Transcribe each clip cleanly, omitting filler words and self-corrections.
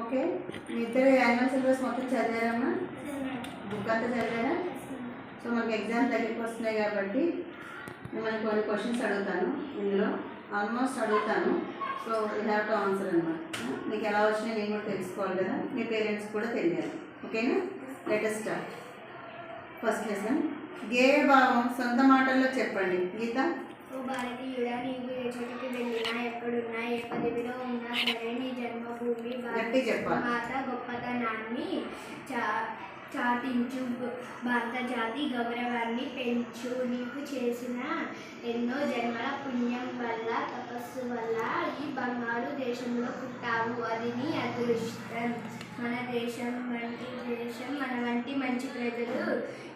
Okay, మీ ఇద్దరు annual syllabus మొత్తం చదివారమ్మా? Book అంతా చదివారా? సో మనకి ఎగ్జామ్స్ దగ్గరికి వస్తున్నాయి కాబట్టి మిమ్మల్ని కొన్ని క్వశ్చన్స్ అడుగుతాను. ఇందులో ఆల్మోస్ట్ అడుగుతాను. So you have to answer అనమాట. మీకు ఎలా వచ్చినాయి నేను కూడా తెలుసుకోవాలి కదా, మీ పేరెంట్స్ కూడా తెలియాలి. ఓకేనా? Latest start. ఫస్ట్ లెసన్, గేయ భావం సొంత మాటల్లో చెప్పండి. గీత. ఓ భారతీయుడా, నీవు ఏ చోటికి వెళ్ళినా, ఎక్కడున్నా, ఏ పదవిలో ఉన్నా సరే నీ జన్మభూమి మాత గొప్పతనాన్ని చాటించు, భారత జాతి గౌరవాన్ని పెంచు. నీకు చేసిన ఎన్నో జన్మల పుణ్యం వల్ల, తపస్సు వల్ల ఈ బంగారు దేశంలో పుట్టావు. అది నీ అదృష్టం. మన దేశం మన వంటి మంచి ప్రజలు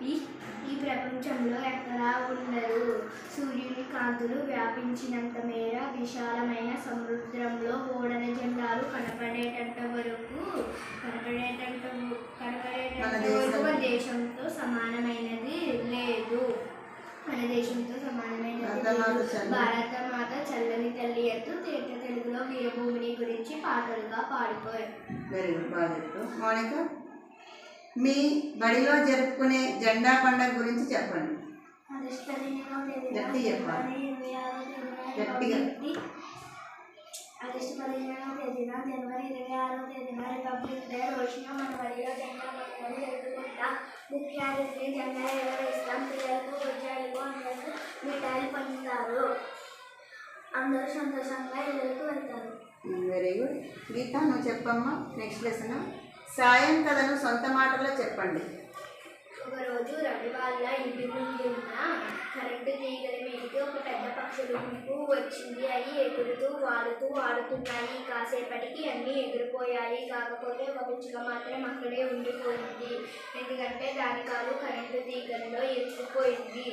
ఈ ప్రపంచంలో ఎక్కడా ఉండరు. సూర్యుని కాంతులు వ్యాపించినంత మేర విశాలమైన సముద్రంలో ఓడల జెండాలు కనపడేటంత వరకు దేశంతో సమానమైనది లేదు. మన దేశంతో సమానమైనది భారత మాత చల్లని తల్లి ఎత్తు తేట తెలుగులో వీరభూమిని గురించి పాటలుగా పాడుకోరు. వెరీ గుడ్, బాగా చెప్తావు. మౌనిక, మీ బడిలో జరుపుకునే జెండా పండుగ గురించి చెప్పండి. గట్టి చెప్పాలి, గట్టిగా. ఆగస్టు 15వ తేదీన, జనవరి 26వ తేదీన రిపబ్లిక్ డే రోజున మన బడిలో జెండా పండుగను జరుపుకుంటాం. ముఖ్య అతిథి జెండా ఎగరేస్తాం. పిల్లలకు, ఉద్యోగులకు అందరికీ మిఠాయిలు పంచుతారు. అందరూ సంతోషంగా ఇళ్ళకు వెళ్తారు. Very good. గీత, నువ్వు చెప్పమ్మా. నెక్స్ట్ లెసన్, సాయం కథను సొంత మాటల్లో చెప్పండి. ఒకరోజు రవి వాళ్ళ ఇంటి ముందు ఉన్న కరెంటు తీగల మీదకి ఒక పెద్ద పక్షుల గుంపు వచ్చింది. అవి ఎగురుతూ వాడుతూ ఆడుతున్నాయి. కాసేపటికి అన్నీ ఎగిరిపోయాయి. కాకపోతే ఒక పిచ్చుక మాత్రం అక్కడే ఉండిపోయింది. ఎందుకంటే దాని కాలు కరెంటు తీగల్లో ఇరుక్కుపోయింది.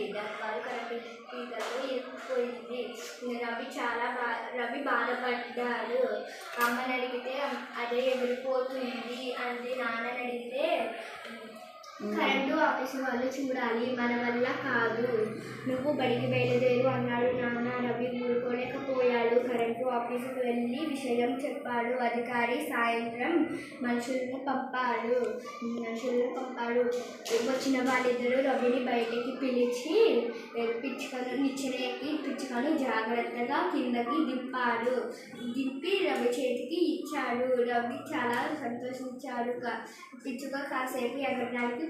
రవి బాధపడ్డాడు. అమ్మని అడిగితే అదే ఎగిరిపోతుంది అంది. నాన్నని అడిగితే కరెంటు ఆఫీసు వాళ్ళు చూడాలి, మన వల్ల కాదు, నువ్వు బడికి బయలుదేరు అన్నాడు నాన్న. రవి ఊరుకోలేకపోయాడు. కరెంటు ఆఫీసుకు వెళ్ళి విషయం చెప్పాడు. అధికారి సాయంత్రం మనుషులను పంపాడు. వచ్చిన వాళ్ళిద్దరూ రవిని బయటికి పిలిచి పిచ్చుకను జాగ్రత్తగా కిందకి దింపి రవి చేతికి ఇచ్చాడు. రవి చాలా సంతోషించాడు. పిచ్చుక కాసేపు ఎగరడానికి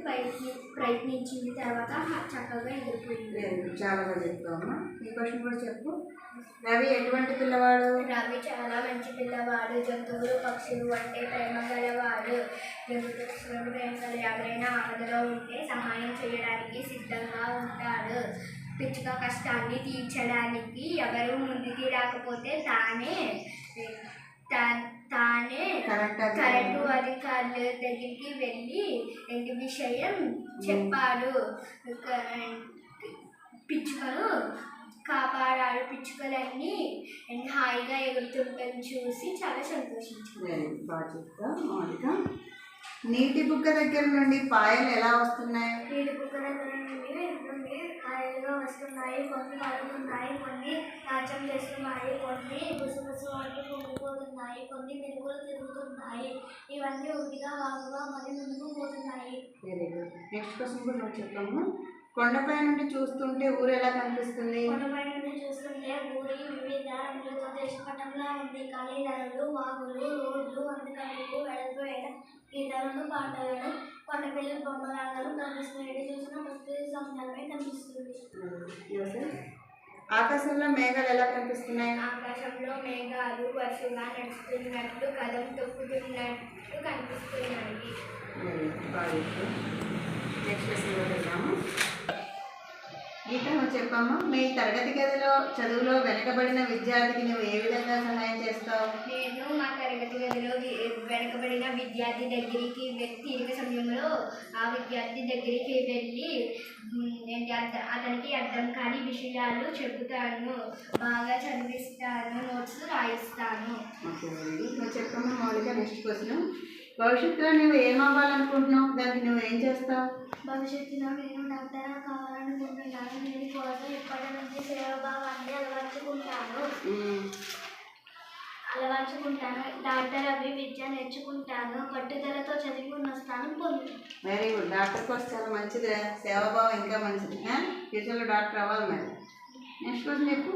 ప్రయత్నించింది. తర్వాత చక్కగా ఎగిరిపోయింది. చాలా బాగా చెప్తావమ్మా. ఈ క్వశ్చన్ కూడా చెప్పు. రవి ఎటువంటి పిల్లవాడు? రవి చాలా మంచి పిల్లవాడు. జంతువులు, పక్షులు అంటే ప్రేమ గలవాడు. ఎవరైనా ఆపదలో ఉంటే సహాయం చేయడానికి సిద్ధంగా ఉంటాడు. పిచ్చుక కష్టాన్ని తీర్చడానికి ఎవరు ముందుకి రాకపోతే తానే కరెంటు అధికారుల దగ్గరికి వెళ్ళి విషయం చెప్పాడు. పిచ్చుకను కాపాడాడు. పిచ్చుకలన్నీ హాయిగా ఎగురుతుంటని చూసి చాలా సంతోషించాడు. నీటి బుగ్గ దగ్గర నుండి పాయలు ఎలా వస్తున్నాయి? నీటి బుగ్గ దగ్గర నుండి పాయలుగా వస్తున్నాయి. కొన్ని పడుతున్నాయి, కొన్ని నాట్యం చేస్తున్నాయి, కొన్ని గుసగుసు వంటి పొంగిపోతున్నాయి, కొన్ని మెరుగులు తిరుగుతున్నాయి. ఇవన్నీ ఒకటిగా వాగుగా మరి ముందుకు పోతున్నాయి. Very good. నెక్స్ట్ క్వశ్చన్ కూడా నువ్వు చెప్పమ్మా. కొండపై నుండి చూస్తుంటే ఊరు ఎలా కనిపిస్తుంది? కొండపై నుండి చూస్తుంటే ఊరి వివిధ రంగులతో దేశపటంలా ఉంది. ఖాళీదారులు, వాగులు, రోడ్లు, అందుకలు, వెడల్పోయిన గీతాలను, పాటలను, కొండపిల్లల బొమ్మలాలను కనిపిస్తున్నాయి. చూసిన ప్రకృతి సౌందర్యమే కనిపిస్తుంది. ఆకాశంలో మేఘాలు ఎలా కనిపిస్తున్నాయి? ఆకాశంలో మేఘాలు వరుసగా నడుస్తున్నట్లు, కదం తొక్కుతున్నట్లు కనిపిస్తున్నాయి. గీత, నువ్వు చెప్పమ్మా. మీ తరగతి గదిలో చదువులో వెనకబడిన విద్యార్థికి నువ్వు ఏ విధంగా సహాయం చేస్తావు? నేను మా తరగతి గదిలో వెనకబడిన విద్యార్థి దగ్గరికి తీరిక సమయంలో ఆ విద్యార్థి దగ్గరికి వెళ్ళి అతనికి అర్థం కాని విషయాలు చెబుతాను, బాగా చదివిస్తాను, నోట్స్ రాయిస్తాను. నువ్వు చెప్పమ్మా. మౌలిక, నెక్స్ట్ క్వశ్చన్, భవిష్యత్తులో నువ్వు ఏమవ్వాలనుకుంటున్నావు? దానికి నువ్వు ఏం చేస్తావు? భవిష్యత్తులో నేను డాక్టర్ కావాలనుకుంటున్నాను. నేను కోసం ఇప్పటి నుంచి సేవాభావాన్ని అలవర్చుకుంటాను. అలవర్చుకుంటాను. డాక్టర్ అవి విద్య నేర్చుకుంటాను. పట్టుదలతో చదివి ఉన్న స్థానం పొందుతాను. Very good. డాక్టర్ కోర్స్ చాలా మంచిది. సేవాభావం ఇంకా మంచిది. ఫ్యూచర్లో డాక్టర్ అవ్వాలి మరి. నెక్స్ట్ క్వశ్చన్ చెప్పు.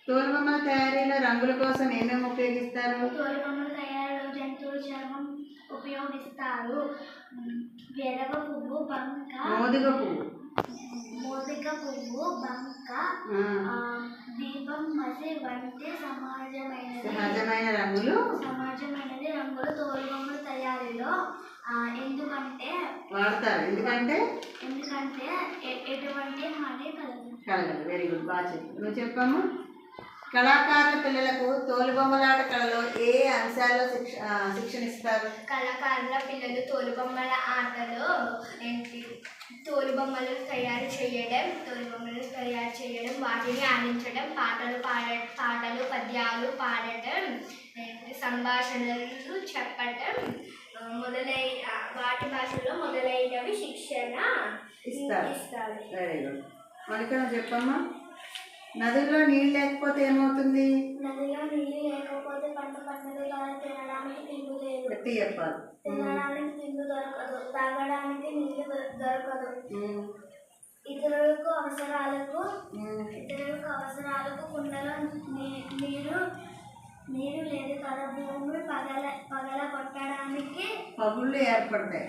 తోలుబొమ్మల తయారీలో రంగుల కోసం ఏమేమి ఉపయోగిస్తారు? తోలుబొమ్మల తయారీలో జంతువుల చర్మం ఉపయోగిస్తారు. వెలగ పువ్వు, బంక, మోదిగ పువ్వు, బంక, దీపం, మసి వంటి సహజమైన రంగులు రంగులు తోలుబొమ్మల తయారీలో ఎందుకంటే వాడతారు. ఎందుకంటే ఎటువంటి హాని కలగదు. Very good. బాగా చెప్పు. నువ్వు చెప్పమ్మా. కళాకారుల పిల్లలకు తోలుబొమ్మలాట కళలో ఏ అంశాల్లో శిక్షణ ఇస్తారు? కళాకారుల పిల్లలు తోలుబొమ్మల ఆటలో తోలుబొమ్మలు తయారు చేయడం, వాటిని ఆడించడం, పాటలు పద్యాలు పాడటం, సంభాషణలు చెప్పటం వాటి భాషలో మొదలైనవి శిక్షణ ఇస్తారు. Very good. మనకు చెప్పమ్మా. నదుల్లో నీళ్ళు లేకపోతే ఏమవుతుంది? నదిలో నీళ్ళు లేకపోతే పంటలు తినడానికి తిండి లేదు. గట్టి చెప్పాలి. తినడానికి తిండి దొరకదు, తాగడానికి నీళ్ళు దొరకదు. ఇతరులకు అవసరాలకు కుండలో నీరు లేదు కదా. భూమి పగల కొట్టడానికి పగుళ్ళు ఏర్పడతాయి.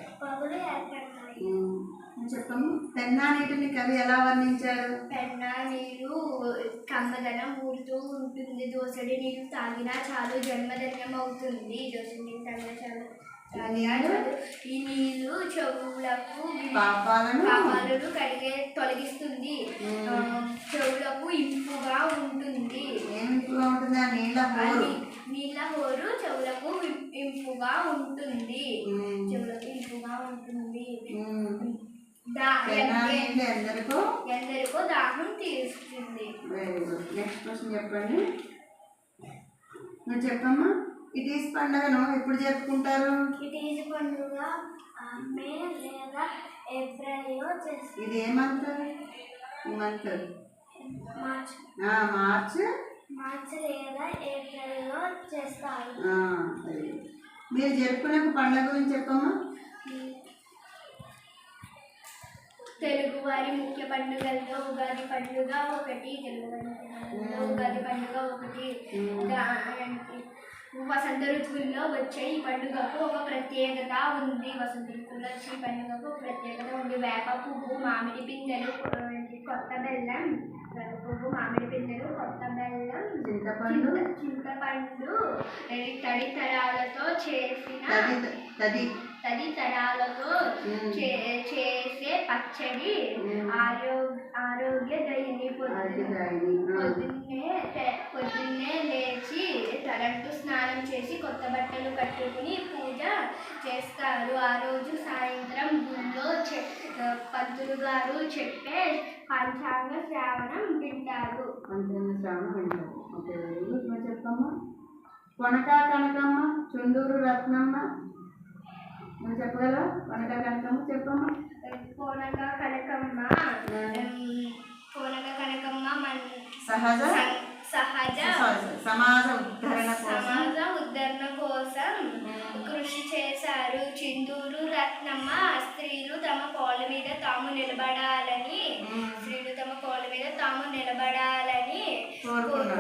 చెప్పము. పెన్నా నీటిని కవి ఎలా వర్ణించారు? పెన్నా నీరు కమ్మదనం ఊరుతూ ఉంటుంది. దోసడి నీరు తాగినా చాలు జన్మధన్యం అవుతుంది. దోసడి నీరు తాగినా చాలు. ఈ నీరు చెవులకు పాపాలను తొలగిస్తుంది. చెవులకు ఇంపుగా ఉంటుంది. నీళ్ళ హోరు చెవులకు ఇంపుగా ఉంటుంది. ఎందరికో దాహం తీరుస్తుంది. నెక్స్ట్ క్వశ్చన్ చెప్పండి. నువ్వు చెప్పమ్మా. ఇటీజ్ పండుగను ఎప్పుడు జరుపుకుంటారు? ఇటీజ్ పండుగ మే లేదా ఏప్రిల్లో చేస్తారు. ఇది ఏ మంత్? మార్చ్ లేదా ఏప్రిల్లో చేస్తారు. మీరు జరుపుకునే పండుగ గురించి చెప్పమ్మా. తెలుగువారి ముఖ్య పండుగల్లో ఉగాది పండుగ ఒకటి. వసంత ఋతువుల్లో వచ్చే ఈ పండుగకు ఒక ప్రత్యేకత ఉంది. వేప పువ్వు, మామిడి పిందెలు, కొత్త బెల్లం, చింతపండు తదితరాలతో చేసే పచ్చడి ఆరోగ్యదాయిని. పొద్దున్నే లేచి తలంటు స్నానం చేసి కొత్త బట్టలు కట్టుకుని పూజ చేస్తారు. ఆ రోజు సాయంత్రం గుళ్ళో పంతులు గారు చెప్పే పంచాంగ శ్రావణం వింటారు. చెప్పమ్మా. కొనకా కనకమ్మ, చుండూరు రత్నమ్మ. నువ్వు చెప్పగలవా? కొనకా కనకమ్మ చెప్పమ్మా. కోనక కనకమ్మ సమాజ ఉద్ధరణ కోసం కృషి చేశారు. చిందూరు రత్నమ్మ స్త్రీలు తమ కాళ్ళ మీద తాము నిలబడాలని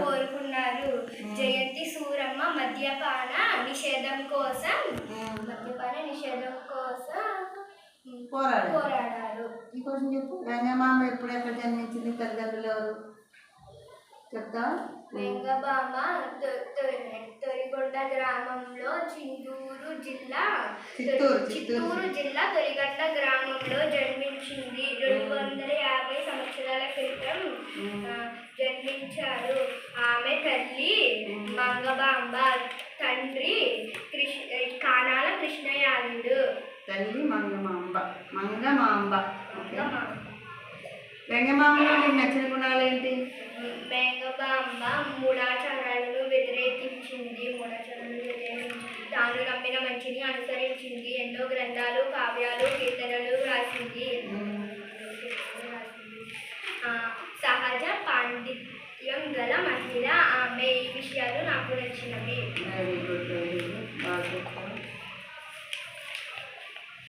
కోరుకున్నారు. జయంతి సూరమ్మ మద్యపాన నిషేధం కోసం పోరాడారు. ఈ క్వశ్చన్ చెప్పు. వెంగమాంబ ఎప్పుడు ఎక్కడ జన్మించింది? తల్లిదండ్రులు ఎవరు చెప్తా? వెంగమాంబ తొరిగొండ గ్రామంలో చిత్తూరు జిల్లా తొరిగొండ గ్రామంలో జన్మించింది. 250 సంవత్సరాల క్రితం జన్మించారు. ఆమె తల్లి మంగమాంబ, తండ్రి కానాల కృష్ణయాదుడు. తల్లి మంగమాంబ. వెంగమాంబలో నీకు నచ్చిన గుణాలు ఏంటి? వెంగమాంబ మూఢాచారాలను వ్యతిరేకించింది. తాను నమ్మిన మంచిని అనుసరించింది. ఎన్నో గ్రంథాలు, కావ్యాలు, కీర్తనలు రాసింది. సహజ పాండిత్య పాండిత్యం గల మహిళ ఆమె. ఈ విషయాలు నాకు నచ్చినవి. Very good.